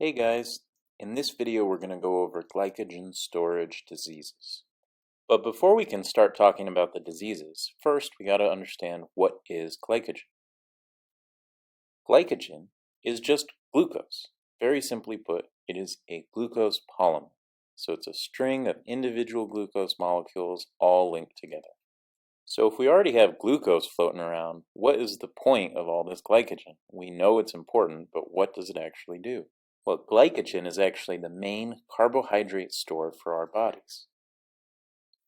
Hey guys, in this video we're going to go over glycogen storage diseases. But before we can start talking about the diseases, first we got to understand what is glycogen. Glycogen is just glucose. Very simply put, it is a glucose polymer. So it's a string of individual glucose molecules all linked together. So if we already have glucose floating around, what is the point of all this glycogen? We know it's important, but what does it actually do? Well, glycogen is actually the main carbohydrate store for our bodies.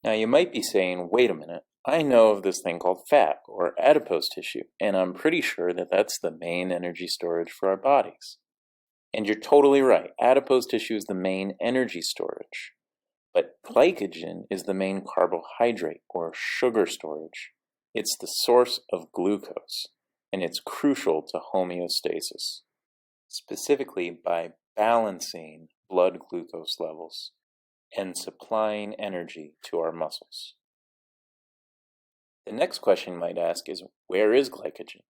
Now you might be saying, wait a minute, I know of this thing called fat or adipose tissue, and I'm pretty sure that that's the main energy storage for our bodies. And you're totally right, adipose tissue is the main energy storage. But glycogen is the main carbohydrate or sugar storage. It's the source of glucose, and it's crucial to homeostasis, specifically by balancing blood glucose levels and supplying energy to our muscles. The next question you might ask is, where is glycogen?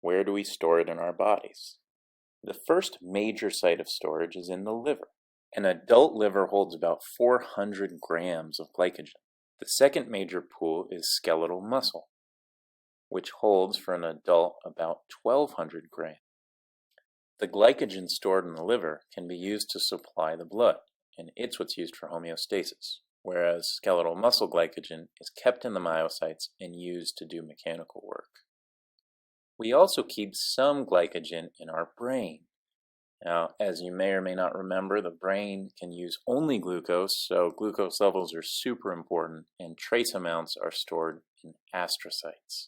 Where do we store it in our bodies? The first major site of storage is in the liver. An adult liver holds about 400 grams of glycogen. The second major pool is skeletal muscle, which holds for an adult about 1,200 grams. The glycogen stored in the liver can be used to supply the blood, and it's what's used for homeostasis, whereas skeletal muscle glycogen is kept in the myocytes and used to do mechanical work. We also keep some glycogen in our brain. Now, as you may or may not remember, the brain can use only glucose, so glucose levels are super important, and trace amounts are stored in astrocytes.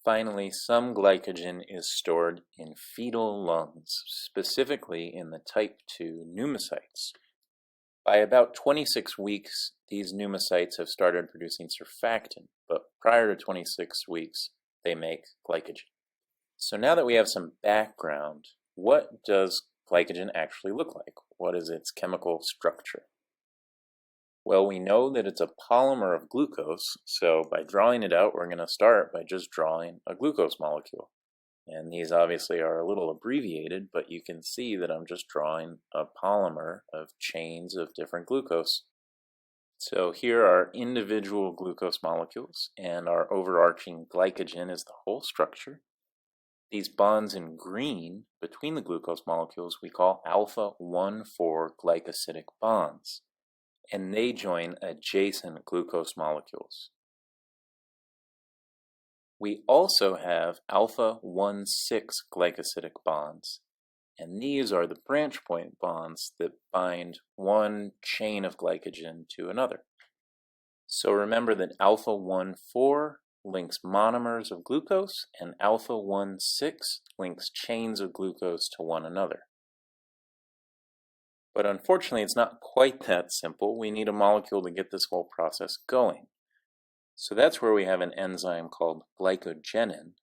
Finally, some glycogen is stored in fetal lungs, specifically in the type 2 pneumocytes. By about 26 weeks, these pneumocytes have started producing surfactant, but prior to 26 weeks, they make glycogen. So now that we have some background, what does glycogen actually look like? What is its chemical structure? Well, we know that it's a polymer of glucose, so by drawing it out, we're going to start by just drawing a glucose molecule. And these obviously are a little abbreviated, but you can see that I'm just drawing a polymer of chains of different glucose. So here are individual glucose molecules, and our overarching glycogen is the whole structure. These bonds in green between the glucose molecules we call alpha-1,4 glycosidic bonds, and they join adjacent glucose molecules. We also have alpha-1,6 glycosidic bonds, and these are the branch point bonds that bind one chain of glycogen to another. So remember that alpha-1,4 links monomers of glucose, and alpha-1,6 links chains of glucose to one another. But unfortunately, it's not quite that simple. We need a molecule to get this whole process going. So that's where we have an enzyme called glycogenin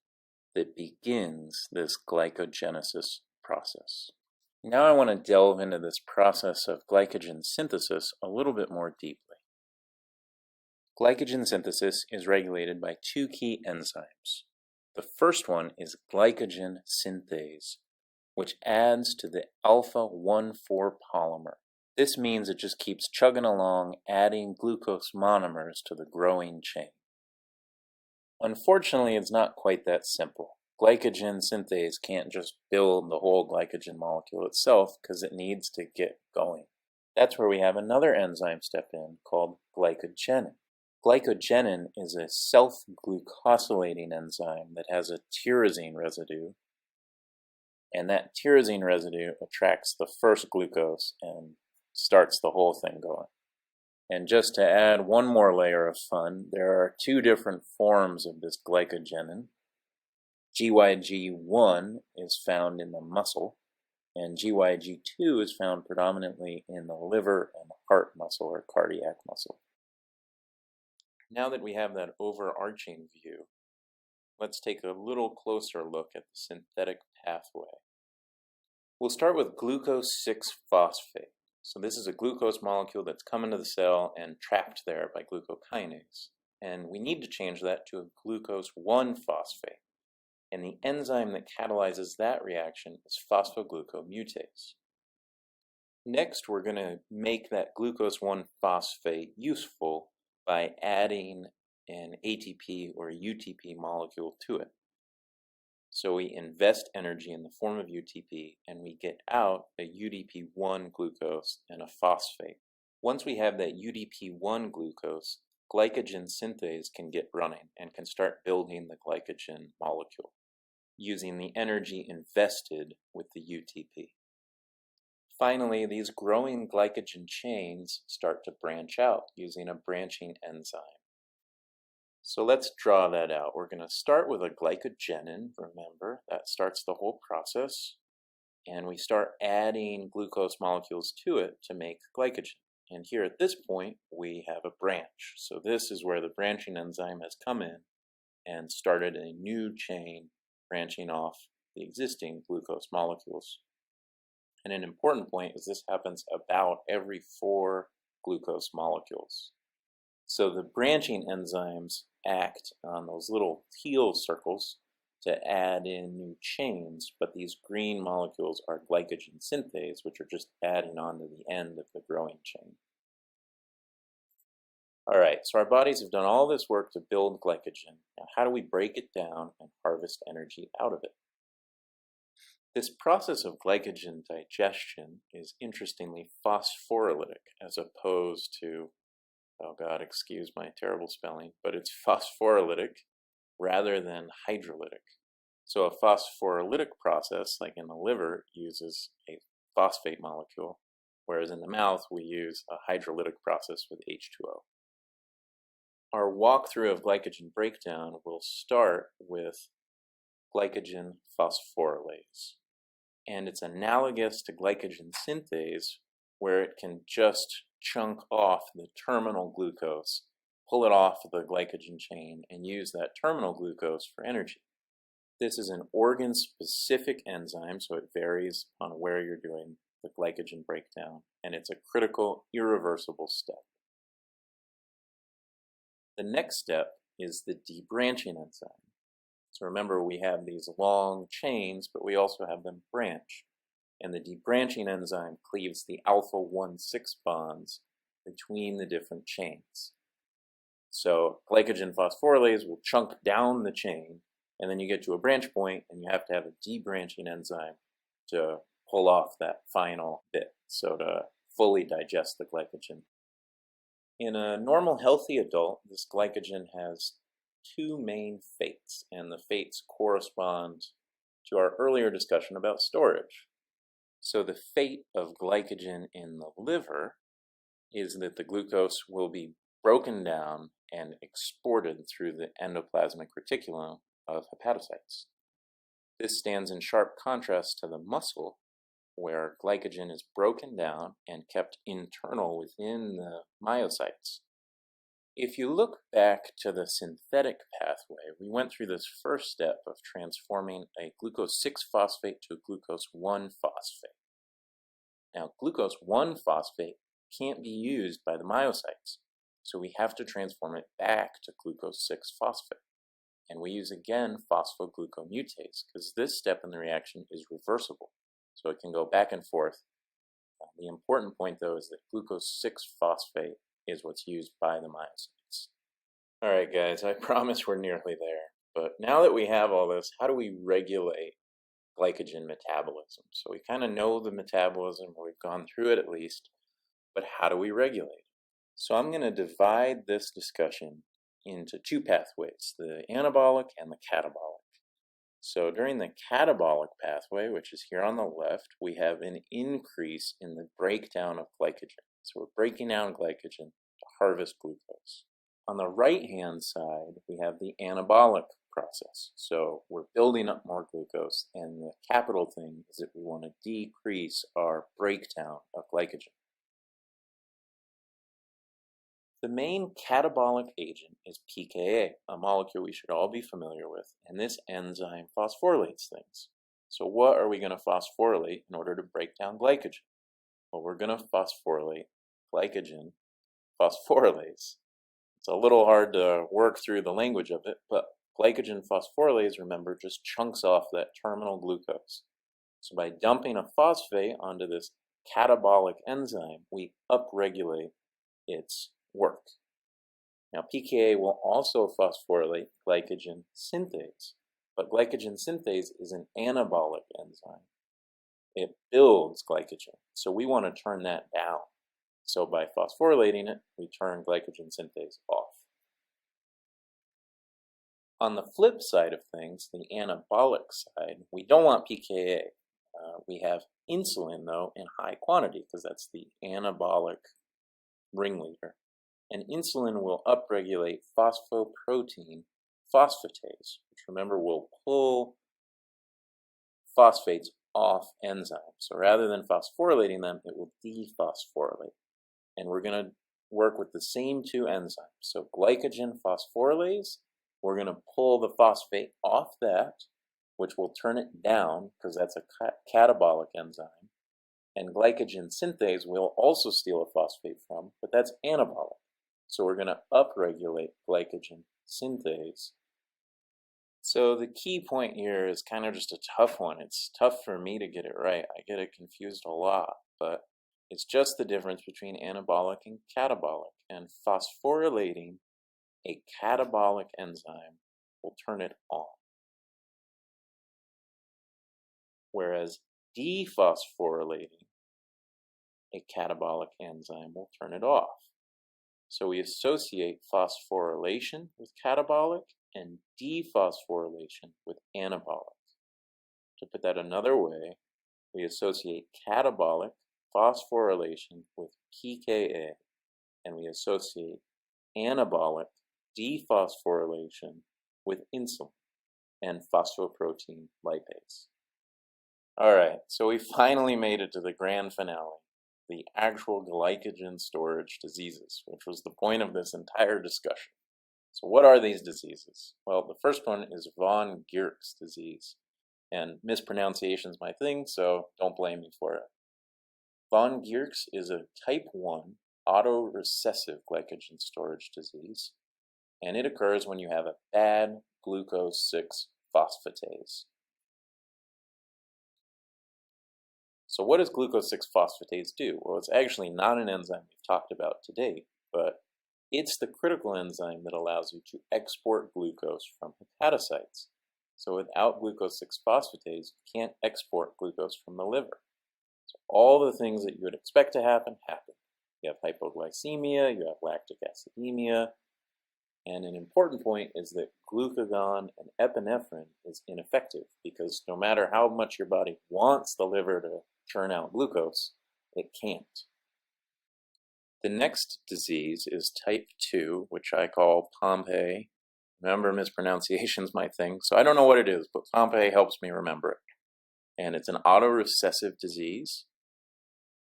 that begins this glycogenesis process. Now I want to delve into this process of glycogen synthesis a little bit more deeply. Glycogen synthesis is regulated by two key enzymes. The first one is glycogen synthase, which adds to the alpha-1,4 polymer. This means it just keeps chugging along, adding glucose monomers to the growing chain. Unfortunately, it's not quite that simple. Glycogen synthase can't just build the whole glycogen molecule itself because it needs to get going. That's where we have another enzyme step in called glycogenin. Glycogenin is a self-glucosylating enzyme that has a tyrosine residue, and that tyrosine residue attracts the first glucose and starts the whole thing going. And just to add one more layer of fun, there are two different forms of this glycogenin. GYG1 is found in the muscle, and GYG2 is found predominantly in the liver and heart muscle or cardiac muscle. Now that we have that overarching view, let's take a little closer look at the synthetic pathway. We'll start with glucose 6-phosphate. So this is a glucose molecule that's come into the cell and trapped there by glucokinase. And we need to change that to a glucose 1-phosphate. and the enzyme that catalyzes that reaction is phosphoglucomutase. Next, we're going to make that glucose 1-phosphate useful by adding an ATP or UTP molecule to it. So we invest energy in the form of UTP, and we get out a UDP1 glucose and a phosphate. Once we have that UDP1 glucose, glycogen synthase can get running and can start building the glycogen molecule using the energy invested with the UTP. Finally, these growing glycogen chains start to branch out using a branching enzyme. So let's draw that out. We're going to start with a glycogenin, remember, that starts the whole process, and we start adding glucose molecules to it to make glycogen. And here at this point, we have a branch. So this is where the branching enzyme has come in and started a new chain branching off the existing glucose molecules. And an important point is this happens about every 4 glucose molecules. So the branching enzymes act on those little teal circles to add in new chains, but these green molecules are glycogen synthase, which are just adding on to the end of the growing chain. All right, so our bodies have done all this work to build glycogen. Now, how do we break it down and harvest energy out of it? This process of glycogen digestion is interestingly phosphorylytic as opposed to, oh God, excuse my terrible spelling, but it's phosphorylytic rather than hydrolytic. So a phosphorylytic process, like in the liver, uses a phosphate molecule, whereas in the mouth we use a hydrolytic process with H2O. Our walkthrough of glycogen breakdown will start with glycogen phosphorylase. And it's analogous to glycogen synthase, where it can just chunk off the terminal glucose, pull it off the glycogen chain, and use that terminal glucose for energy. This is an organ-specific enzyme, so it varies on where you're doing the glycogen breakdown, and it's a critical, irreversible step. The next step is the debranching enzyme. So remember, we have these long chains, but we also have them branch. And the debranching enzyme cleaves the alpha-1,6 bonds between the different chains. So glycogen phosphorylase will chunk down the chain, and then you get to a branch point, and you have to have a debranching enzyme to pull off that final bit, so to fully digest the glycogen. In a normal healthy adult, this glycogen has 2 main fates, and the fates correspond to our earlier discussion about storage. So the fate of glycogen in the liver is that the glucose will be broken down and exported through the endoplasmic reticulum of hepatocytes. This stands in sharp contrast to the muscle, where glycogen is broken down and kept internal within the myocytes. If you look back to the synthetic pathway, we went through this first step of transforming a glucose 6-phosphate to a glucose 1-phosphate. Now, glucose 1-phosphate can't be used by the myocytes, so we have to transform it back to glucose 6-phosphate. And we use again phosphoglucomutase, because this step in the reaction is reversible, so it can go back and forth. The important point, though, is that glucose 6-phosphate is what's used by the myocytes. All right, guys, I promise we're nearly there. But now that we have all this, how do we regulate glycogen metabolism? So we kind of know the metabolism, we've gone through it at least, but how do we regulate? So I'm going to divide this discussion into 2 pathways, the anabolic and the catabolic. So during the catabolic pathway, which is here on the left, we have an increase in the breakdown of glycogen. So we're breaking down glycogen to harvest glucose. On the right-hand side, we have the anabolic process. So we're building up more glucose, and the capital thing is that we want to decrease our breakdown of glycogen. The main catabolic agent is pKa, a molecule we should all be familiar with, and this enzyme phosphorylates things. So what are we going to phosphorylate in order to break down glycogen? Well, we're going to phosphorylate glycogen phosphorylase. It's a little hard to work through the language of it, but glycogen phosphorylase, remember, just chunks off that terminal glucose. So by dumping a phosphate onto this catabolic enzyme, we upregulate its work. Now, pKa will also phosphorylate glycogen synthase, but glycogen synthase is an anabolic enzyme. It builds glycogen, so we want to turn that down. So by phosphorylating it, we turn glycogen synthase off. On the flip side of things, the anabolic side, we don't want pKa. We have insulin, though, in high quantity, because that's the anabolic ringleader. And insulin will upregulate phosphoprotein phosphatase, which, remember, will pull phosphates off enzymes. So rather than phosphorylating them, it will dephosphorylate. And we're going to work with the same two enzymes. So glycogen phosphorylase, we're going to pull the phosphate off that, which will turn it down because that's a catabolic enzyme. And glycogen synthase we'll also steal a phosphate from, but that's anabolic. So we're going to upregulate glycogen synthase. So the key point here is kind of just a tough one. It's tough for me to get it right. I get it confused a lot, but it's just the difference between anabolic and catabolic. And phosphorylating a catabolic enzyme will turn it on, whereas dephosphorylating a catabolic enzyme will turn it off. So we associate phosphorylation with catabolic and dephosphorylation with anabolic. To put that another way, we associate catabolic phosphorylation with pKa, and we associate anabolic dephosphorylation with insulin and phosphoprotein lipase. All right, so we finally made it to the grand finale, the actual glycogen storage diseases, which was the point of this entire discussion. So what are these diseases? Well, the first one is von Gierk's disease, and mispronunciation is my thing, so don't blame me for it. Von Gierk's is a type 1 autorecessive glycogen storage disease, and it occurs when you have a bad glucose 6 phosphatase. So what does glucose 6 phosphatase do? Well, it's actually not an enzyme we've talked about to date, but it's the critical enzyme that allows you to export glucose from hepatocytes. So without glucose 6 phosphatase, you can't export glucose from the liver. So all the things that you would expect to happen, happen. You have hypoglycemia, you have lactic acidemia, and an important point is that glucagon and epinephrine is ineffective because no matter how much your body wants the liver to churn out glucose, it can't. The next disease is type 2, which I call Pompe. Remember, mispronunciation is my thing, so I don't know what it is, but Pompe helps me remember it. And it's an autorecessive disease,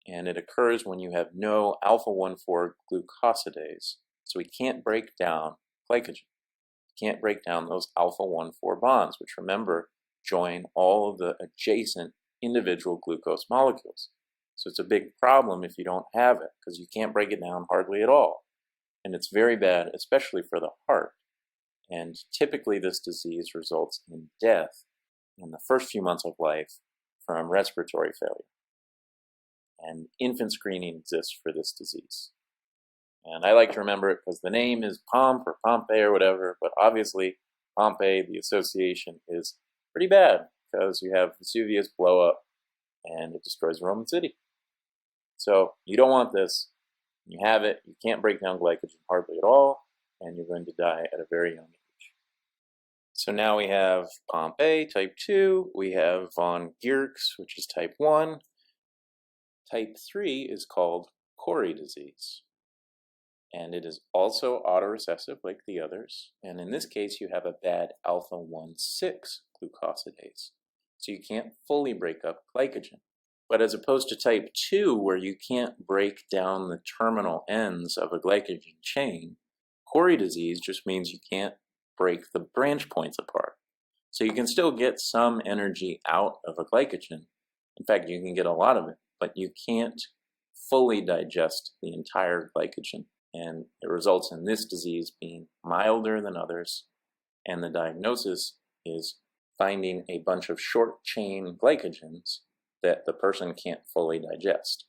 and it occurs when you have no alpha-1,4 glucosidase, so we can't break down glycogen. We can't break down those alpha-1,4 bonds, which, remember, join all of the adjacent individual glucose molecules. So it's a big problem if you don't have it, because you can't break it down hardly at all. And it's very bad, especially for the heart. And typically this disease results in death in the first few months of life from respiratory failure. And infant screening exists for this disease. And I like to remember it because the name is Pomp or Pompe or whatever, but obviously Pompeii, the association, is pretty bad because you have Vesuvius blow up and it destroys a Roman city. So you don't want this. You have it, you can't break down glycogen hardly at all, and you're going to die at a very young age. So now we have Pompe, type 2, we have von Gierk's, which is type 1. Type 3 is called Cori disease, and it is also autorecessive like the others, and in this case you have a bad alpha-1,6 glucosidase, so you can't fully break up glycogen. But as opposed to type 2, where you can't break down the terminal ends of a glycogen chain, Cori disease just means you can't break the branch points apart. So you can still get some energy out of a glycogen. In fact, you can get a lot of it, but you can't fully digest the entire glycogen. And it results in this disease being milder than others, And the diagnosis is finding a bunch of short-chain glycogens that the person can't fully digest.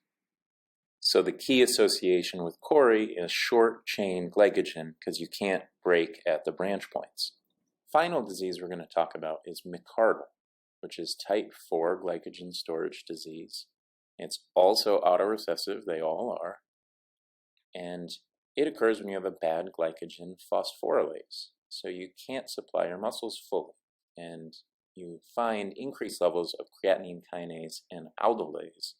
So the key association with cori is short-chain glycogen because you can't break at the branch points. Final disease we're going to talk about is McArdle, which is type 4 glycogen storage disease. It's also autorecessive, they all are, and it occurs when you have a bad glycogen phosphorylase. So you can't supply your muscles fully, and you find increased levels of creatinine kinase and aldolase,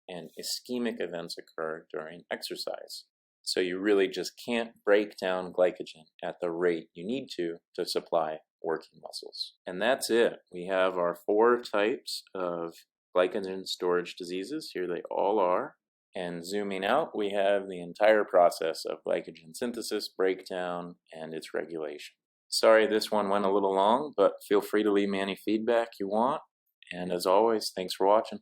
and ischemic events occur during exercise. So you really just can't break down glycogen at the rate you need to supply working muscles. And that's it. We have our 4 types of glycogen storage diseases. Here they all are. And zooming out, we have the entire process of glycogen synthesis, breakdown, and its regulation. Sorry this one went a little long, but feel free to leave me any feedback you want. And as always, thanks for watching.